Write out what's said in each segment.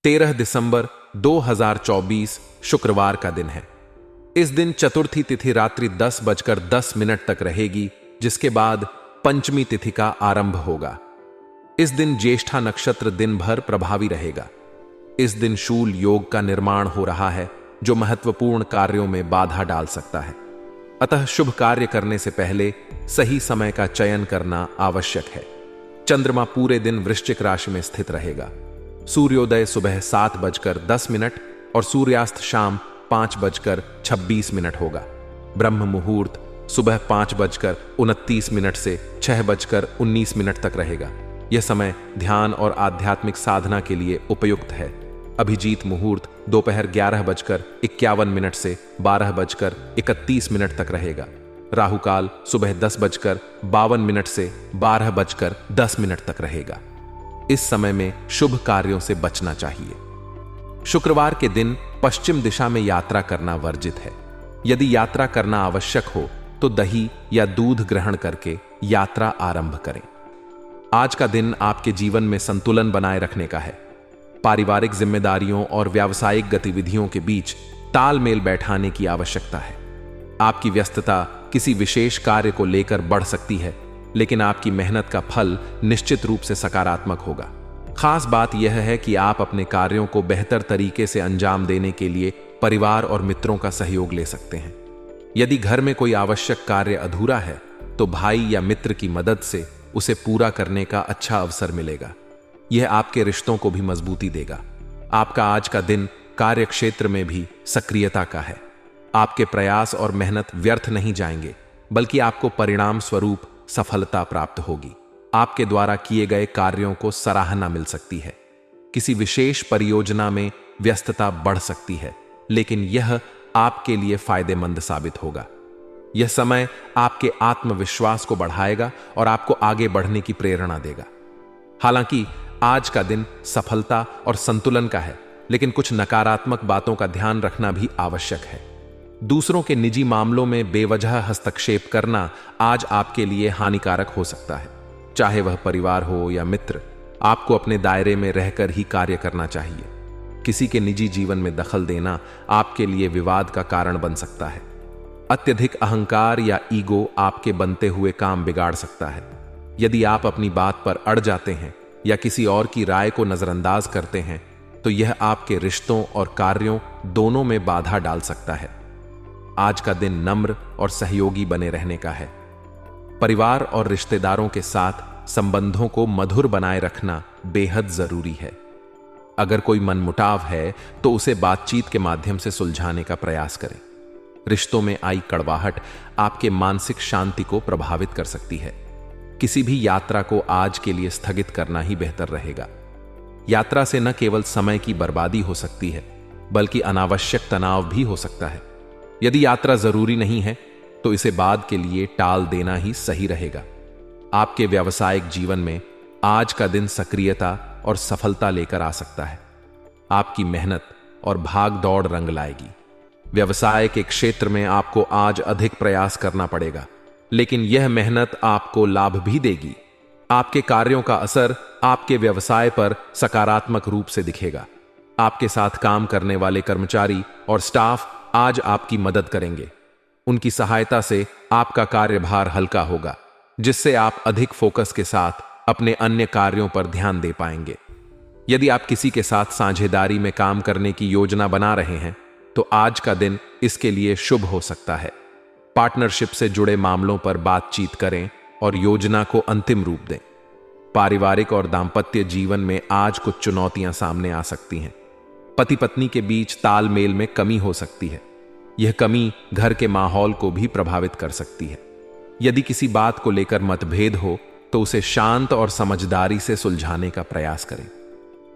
13 दिसंबर 2024 शुक्रवार का दिन है। इस दिन चतुर्थी तिथि रात्रि 10:10 तक रहेगी, जिसके बाद पंचमी तिथि का आरंभ होगा। इस दिन ज्येष्ठा नक्षत्र दिन भर प्रभावी रहेगा। इस दिन शूल योग का निर्माण हो रहा है, जो महत्वपूर्ण कार्यों में बाधा डाल सकता है। अतः शुभ कार्य करने से पहले सही समय का चयन करना आवश्यक है। चंद्रमा पूरे दिन वृश्चिक राशि में स्थित रहेगा। सूर्योदय सुबह 7:10 और सूर्यास्त शाम 5:26 होगा। ब्रह्म मुहूर्त सुबह 5:29 से 6:19 तक रहेगा। यह समय ध्यान और आध्यात्मिक साधना के लिए उपयुक्त है। अभिजीत मुहूर्त दोपहर 11:51 से 12:31 तक रहेगा। राहुकाल सुबह 10:52 से 12:10 तक रहेगा। इस समय में शुभ कार्यों से बचना चाहिए। शुक्रवार के दिन पश्चिम दिशा में यात्रा करना वर्जित है। यदि यात्रा करना आवश्यक हो तो दही या दूध ग्रहण करके यात्रा आरंभ करें। आज का दिन आपके जीवन में संतुलन बनाए रखने का है। पारिवारिक जिम्मेदारियों और व्यावसायिक गतिविधियों के बीच तालमेल बैठाने की आवश्यकता है। आपकी व्यस्तता किसी विशेष कार्य को लेकर बढ़ सकती है, लेकिन आपकी मेहनत का फल निश्चित रूप से सकारात्मक होगा। खास बात यह है कि आप अपने कार्यों को बेहतर तरीके से अंजाम देने के लिए परिवार और मित्रों का सहयोग ले सकते हैं। यदि घर में कोई आवश्यक कार्य अधूरा है तो भाई या मित्र की मदद से उसे पूरा करने का अच्छा अवसर मिलेगा। यह आपके रिश्तों को भी मजबूती देगा। आपका आज का दिन कार्यक्षेत्र में भी सक्रियता का है। आपके प्रयास और मेहनत व्यर्थ नहीं जाएंगे, बल्कि आपको परिणाम स्वरूप सफलता प्राप्त होगी। आपके द्वारा किए गए कार्यों को सराहना मिल सकती है। किसी विशेष परियोजना में व्यस्तता बढ़ सकती है, लेकिन यह आपके लिए फायदेमंद साबित होगा। यह समय आपके आत्मविश्वास को बढ़ाएगा और आपको आगे बढ़ने की प्रेरणा देगा। हालांकि आज का दिन सफलता और संतुलन का है, लेकिन कुछ नकारात्मक बातों का ध्यान रखना भी आवश्यक है। दूसरों के निजी मामलों में बेवजह हस्तक्षेप करना आज आपके लिए हानिकारक हो सकता है। चाहे वह परिवार हो या मित्र, आपको अपने दायरे में रहकर ही कार्य करना चाहिए। किसी के निजी जीवन में दखल देना आपके लिए विवाद का कारण बन सकता है। अत्यधिक अहंकार या ईगो आपके बनते हुए काम बिगाड़ सकता है। यदि आप अपनी बात पर अड़ जाते हैं या किसी और की राय को नजरअंदाज करते हैं, तो यह आपके रिश्तों और कार्यों दोनों में बाधा डाल सकता है। आज का दिन नम्र और सहयोगी बने रहने का है। परिवार और रिश्तेदारों के साथ संबंधों को मधुर बनाए रखना बेहद जरूरी है। अगर कोई मनमुटाव है तो उसे बातचीत के माध्यम से सुलझाने का प्रयास करें। रिश्तों में आई कड़वाहट आपके मानसिक शांति को प्रभावित कर सकती है। किसी भी यात्रा को आज के लिए स्थगित करना ही बेहतर रहेगा। यात्रा से न केवल समय की बर्बादी हो सकती है, बल्कि अनावश्यक तनाव भी हो सकता है। यदि यात्रा जरूरी नहीं है तो इसे बाद के लिए टाल देना ही सही रहेगा। आपके व्यावसायिक जीवन में आज का दिन सक्रियता और सफलता लेकर आ सकता है। आपकी मेहनत और भाग दौड़ रंग लाएगी। व्यवसाय के क्षेत्र में आपको आज अधिक प्रयास करना पड़ेगा, लेकिन यह मेहनत आपको लाभ भी देगी। आपके कार्यों का असर आपके व्यवसाय पर सकारात्मक रूप से दिखेगा। आपके साथ काम करने वाले कर्मचारी और स्टाफ आज आपकी मदद करेंगे। उनकी सहायता से आपका कार्यभार हल्का होगा, जिससे आप अधिक फोकस के साथ अपने अन्य कार्यों पर ध्यान दे पाएंगे। यदि आप किसी के साथ साझेदारी में काम करने की योजना बना रहे हैं, तो आज का दिन इसके लिए शुभ हो सकता है। पार्टनरशिप से जुड़े मामलों पर बातचीत करें और योजना को अंतिम रूप दें। पारिवारिक और दांपत्य जीवन में आज कुछ चुनौतियां सामने आ सकती हैं। पति पत्नी के बीच तालमेल में कमी हो सकती है। यह कमी घर के माहौल को भी प्रभावित कर सकती है। यदि किसी बात को लेकर मतभेद हो तो उसे शांत और समझदारी से सुलझाने का प्रयास करें।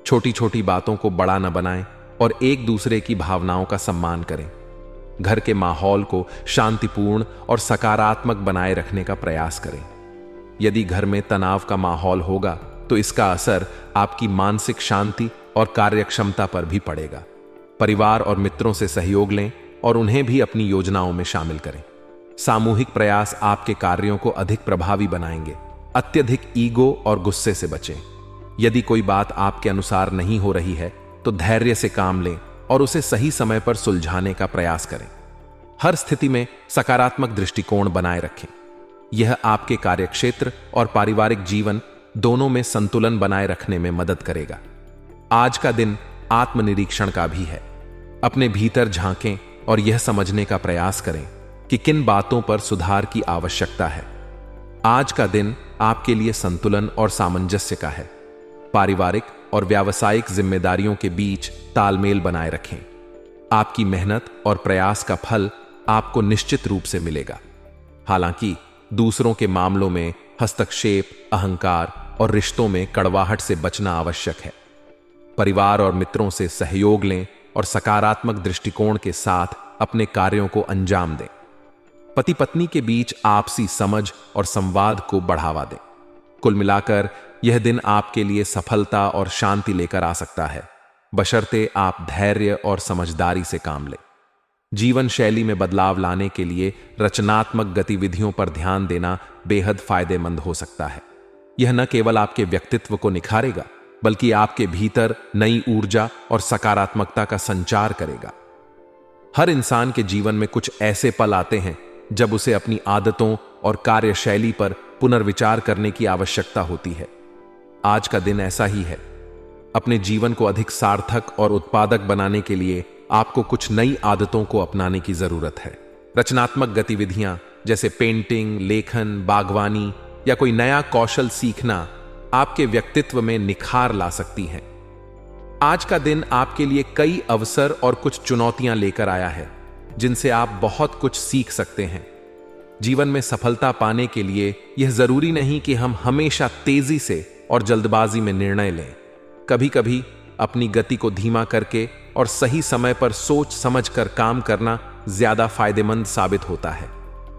छोटी छोटी बातों को बड़ा न बनाएं और एक दूसरे की भावनाओं का सम्मान करें। घर के माहौल को शांतिपूर्ण और सकारात्मक बनाए रखने का प्रयास करें। यदि घर में तनाव का माहौल होगा तो इसका असर आपकी मानसिक शांति और कार्यक्षमता पर भी पड़ेगा। परिवार और मित्रों से सहयोग लें और उन्हें भी अपनी योजनाओं में शामिल करें। सामूहिक प्रयास आपके कार्यों को अधिक प्रभावी बनाएंगे। अत्यधिक ईगो और गुस्से से बचें। यदि कोई बात आपके अनुसार नहीं हो रही है तो धैर्य से काम लें और उसे सही समय पर सुलझाने का प्रयास करें। हर स्थिति में सकारात्मक दृष्टिकोण बनाए रखें। यह आपके कार्यक्षेत्र और पारिवारिक जीवन दोनों में संतुलन बनाए रखने में मदद करेगा। आज का दिन आत्मनिरीक्षण का भी है। अपने भीतर झांकें और यह समझने का प्रयास करें कि किन बातों पर सुधार की आवश्यकता है। आज का दिन आपके लिए संतुलन और सामंजस्य का है। पारिवारिक और व्यावसायिक जिम्मेदारियों के बीच तालमेल बनाए रखें। आपकी मेहनत और प्रयास का फल आपको निश्चित रूप से मिलेगा। हालांकि दूसरों के मामलों में हस्तक्षेप, अहंकार और रिश्तों में कड़वाहट से बचना आवश्यक है। परिवार और मित्रों से सहयोग लें और सकारात्मक दृष्टिकोण के साथ अपने कार्यों को अंजाम दें। पति पत्नी के बीच आपसी समझ और संवाद को बढ़ावा दें। कुल मिलाकर यह दिन आपके लिए सफलता और शांति लेकर आ सकता है, बशर्ते आप धैर्य और समझदारी से काम लें। जीवन शैली में बदलाव लाने के लिए रचनात्मक गतिविधियों पर ध्यान देना बेहद फायदेमंद हो सकता है। यह न केवल आपके व्यक्तित्व को निखारेगा, बल्कि आपके भीतर नई ऊर्जा और सकारात्मकता का संचार करेगा। हर इंसान के जीवन में कुछ ऐसे पल आते हैं जब उसे अपनी आदतों और कार्यशैली पर पुनर्विचार करने की आवश्यकता होती है। आज का दिन ऐसा ही है। अपने जीवन को अधिक सार्थक और उत्पादक बनाने के लिए आपको कुछ नई आदतों को अपनाने की जरूरत है। रचनात्मक गतिविधियां जैसे पेंटिंग, लेखन, बागवानी या कोई नया कौशल सीखना आपके व्यक्तित्व में निखार ला सकती हैं। आज का दिन आपके लिए कई अवसर और कुछ चुनौतियां लेकर आया है, जिनसे आप बहुत कुछ सीख सकते हैं। जीवन में सफलता पाने के लिए यह जरूरी नहीं कि हम हमेशा तेजी से और जल्दबाजी में निर्णय लें। कभी कभी अपनी गति को धीमा करके और सही समय पर सोच समझकर काम करना ज्यादा फायदेमंद साबित होता है।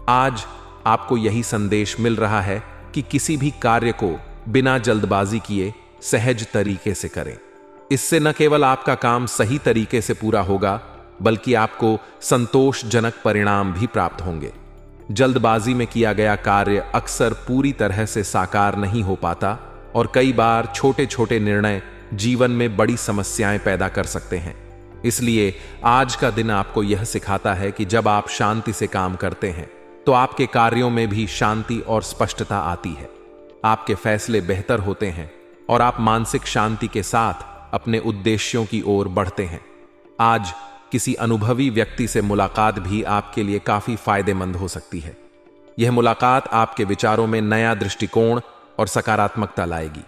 आज आपको यही संदेश मिल रहा है कि किसी भी कार्य को बिना जल्दबाजी किए सहज तरीके से करें। इससे न केवल आपका काम सही तरीके से पूरा होगा, बल्कि आपको संतोषजनक परिणाम भी प्राप्त होंगे। जल्दबाजी में किया गया कार्य अक्सर पूरी तरह से साकार नहीं हो पाता और कई बार छोटे छोटे निर्णय जीवन में बड़ी समस्याएं पैदा कर सकते हैं। इसलिए आज का दिन आपको यह सिखाता है कि जब आप शांति से काम करते हैं तो आपके कार्यों में भी शांति और स्पष्टता आती है। आपके फैसले बेहतर होते हैं और आप मानसिक शांति के साथ अपने उद्देश्यों की ओर बढ़ते हैं। आज किसी अनुभवी व्यक्ति से मुलाकात भी आपके लिए काफी फायदेमंद हो सकती है। यह मुलाकात आपके विचारों में नया दृष्टिकोण और सकारात्मकता लाएगी।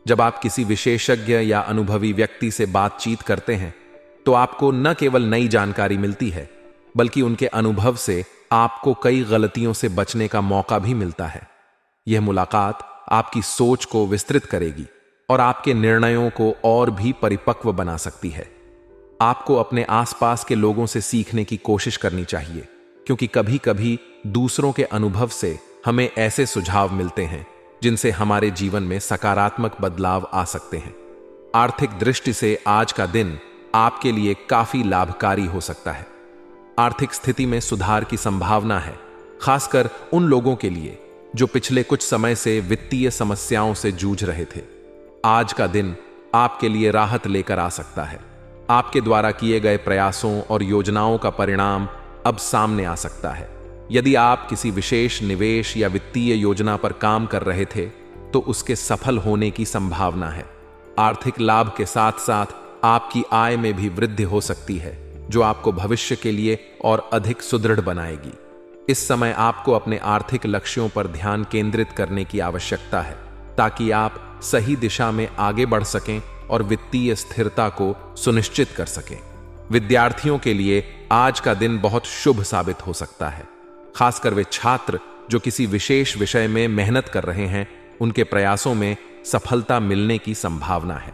जब आप किसी विशेषज्ञ या अनुभवी व्यक्ति से बातचीत करते हैं तो आपको न केवल नई जानकारी मिलती है, बल्कि उनके अनुभव से आपको कई गलतियों से बचने का मौका भी मिलता है। यह मुलाकात आपकी सोच को विस्तृत करेगी और आपके निर्णयों को और भी परिपक्व बना सकती है। आपको अपने आसपास के लोगों से सीखने की कोशिश करनी चाहिए, क्योंकि कभी कभी दूसरों के अनुभव से हमें ऐसे सुझाव मिलते हैं जिनसे हमारे जीवन में सकारात्मक बदलाव आ सकते हैं। आर्थिक दृष्टि से आज का दिन आपके लिए काफी लाभकारी हो सकता है। आर्थिक स्थिति में सुधार की संभावना है, खासकर उन लोगों के लिए जो पिछले कुछ समय से वित्तीय समस्याओं से जूझ रहे थे। आज का दिन आपके लिए राहत लेकर आ सकता है। आपके द्वारा किए गए प्रयासों और योजनाओं का परिणाम अब सामने आ सकता है। यदि आप किसी विशेष निवेश या वित्तीय योजना पर काम कर रहे थे तो उसके सफल होने की संभावना है। आर्थिक लाभ के साथ साथ आपकी आय में भी वृद्धि हो सकती है, जो आपको भविष्य के लिए और अधिक सुदृढ़ बनाएगी। इस समय आपको अपने आर्थिक लक्ष्यों पर ध्यान केंद्रित करने की आवश्यकता है, ताकि आप सही दिशा में आगे बढ़ सकें और वित्तीय स्थिरता को सुनिश्चित कर सकें। विद्यार्थियों के लिए आज का दिन बहुत शुभ साबित हो सकता है, खासकर वे छात्र जो किसी विशेष विषय में मेहनत कर रहे हैं। उनके प्रयासों में सफलता मिलने की संभावना है।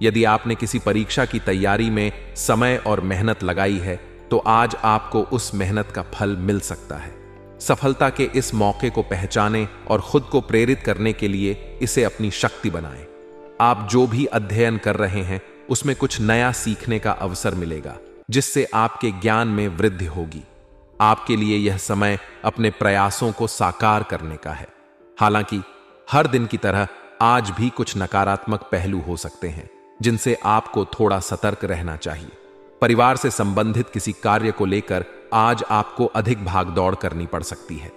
यदि आपने किसी परीक्षा की तैयारी में समय और मेहनत लगाई है तो आज आपको उस मेहनत का फल मिल सकता है। सफलता के इस मौके को पहचानें और खुद को प्रेरित करने के लिए इसे अपनी शक्ति बनाएं। आप जो भी अध्ययन कर रहे हैं उसमें कुछ नया सीखने का अवसर मिलेगा, जिससे आपके ज्ञान में वृद्धि होगी। आपके लिए यह समय अपने प्रयासों को साकार करने का है। हालांकि हर दिन की तरह आज भी कुछ नकारात्मक पहलू हो सकते हैं, जिनसे आपको थोड़ा सतर्क रहना चाहिए। परिवार से संबंधित किसी कार्य को लेकर आज आपको अधिक भागदौड़ करनी पड़ सकती है।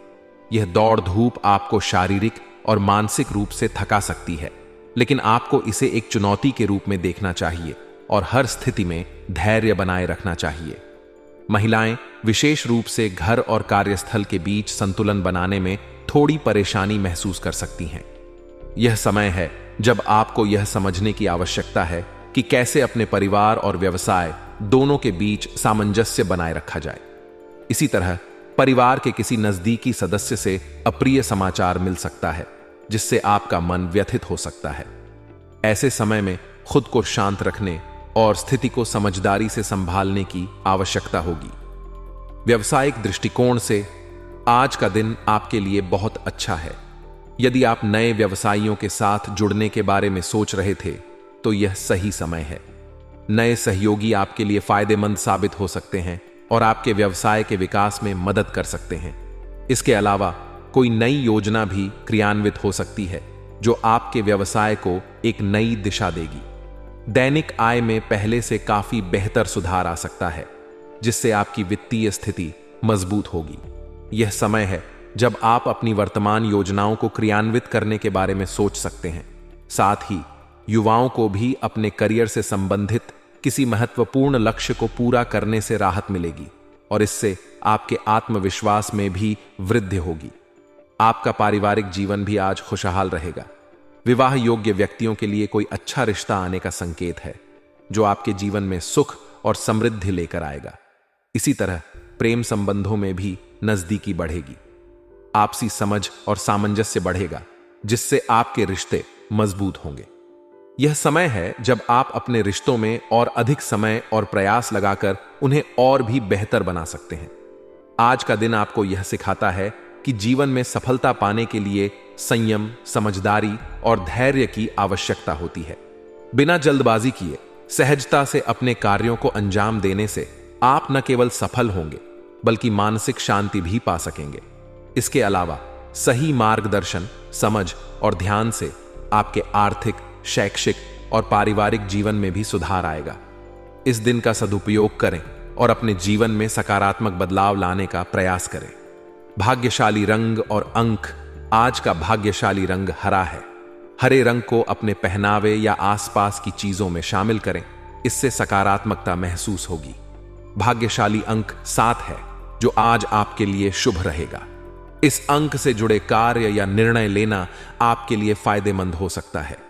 यह दौड़ धूप आपको शारीरिक और मानसिक रूप से थका सकती है, लेकिन आपको इसे एक चुनौती के रूप में देखना चाहिए और हर स्थिति में धैर्य बनाए रखना चाहिए। महिलाएं विशेष रूप से घर और कार्यस्थल के बीच संतुलन बनाने में थोड़ी परेशानी महसूस कर सकती हैं। यह समय है जब आपको यह समझने की आवश्यकता है कि कैसे अपने परिवार और व्यवसाय दोनों के बीच सामंजस्य बनाए रखा जाए। इसी तरह परिवार के किसी नजदीकी सदस्य से अप्रिय समाचार मिल सकता है, जिससे आपका मन व्यथित हो सकता है। ऐसे समय में खुद को शांत रखने और स्थिति को समझदारी से संभालने की आवश्यकता होगी। व्यावसायिक दृष्टिकोण से आज का दिन आपके लिए बहुत अच्छा है। यदि आप नए व्यवसायियों के साथ जुड़ने के बारे में सोच रहे थे, तो यह सही समय है। नए सहयोगी आपके लिए फायदेमंद साबित हो सकते हैं और आपके व्यवसाय के विकास में मदद कर सकते हैं। इसके अलावा कोई नई योजना भी क्रियान्वित हो सकती है, जो आपके व्यवसाय को एक नई दिशा देगी। दैनिक आय में पहले से काफी बेहतर सुधार आ सकता है, जिससे आपकी वित्तीय स्थिति मजबूत होगी। यह समय है जब आप अपनी वर्तमान योजनाओं को क्रियान्वित करने के बारे में सोच सकते हैं। साथ ही युवाओं को भी अपने करियर से संबंधित किसी महत्वपूर्ण लक्ष्य को पूरा करने से राहत मिलेगी और इससे आपके आत्मविश्वास में भी वृद्धि होगी। आपका पारिवारिक जीवन भी आज खुशहाल रहेगा। विवाह योग्य व्यक्तियों के लिए कोई अच्छा रिश्ता आने का संकेत है, जो आपके जीवन में सुख और समृद्धि लेकर आएगा। इसी तरह प्रेम संबंधों में भी नजदीकी बढ़ेगी। आपसी समझ और सामंजस्य बढ़ेगा, जिससे आपके रिश्ते मजबूत होंगे। यह समय है जब आप अपने रिश्तों में और अधिक समय और प्रयास लगाकर उन्हें और भी बेहतर बना सकते हैं। आज का दिन आपको यह सिखाता है कि जीवन में सफलता पाने के लिए संयम, समझदारी और धैर्य की आवश्यकता होती है। बिना जल्दबाजी किए सहजता से अपने कार्यों को अंजाम देने से आप न केवल सफल होंगे, बल्कि मानसिक शांति भी पा सकेंगे। इसके अलावा सही मार्गदर्शन, समझ और ध्यान से आपके आर्थिक, शैक्षिक और पारिवारिक जीवन में भी सुधार आएगा। इस दिन का सदुपयोग करें और अपने जीवन में सकारात्मक बदलाव लाने का प्रयास करें। भाग्यशाली रंग और अंक। आज का भाग्यशाली रंग हरा है। हरे रंग को अपने पहनावे या आसपास की चीजों में शामिल करें, इससे सकारात्मकता महसूस होगी। भाग्यशाली अंक 7 है, जो आज आपके लिए शुभ रहेगा। इस अंक से जुड़े कार्य या निर्णय लेना आपके लिए फायदेमंद हो सकता है।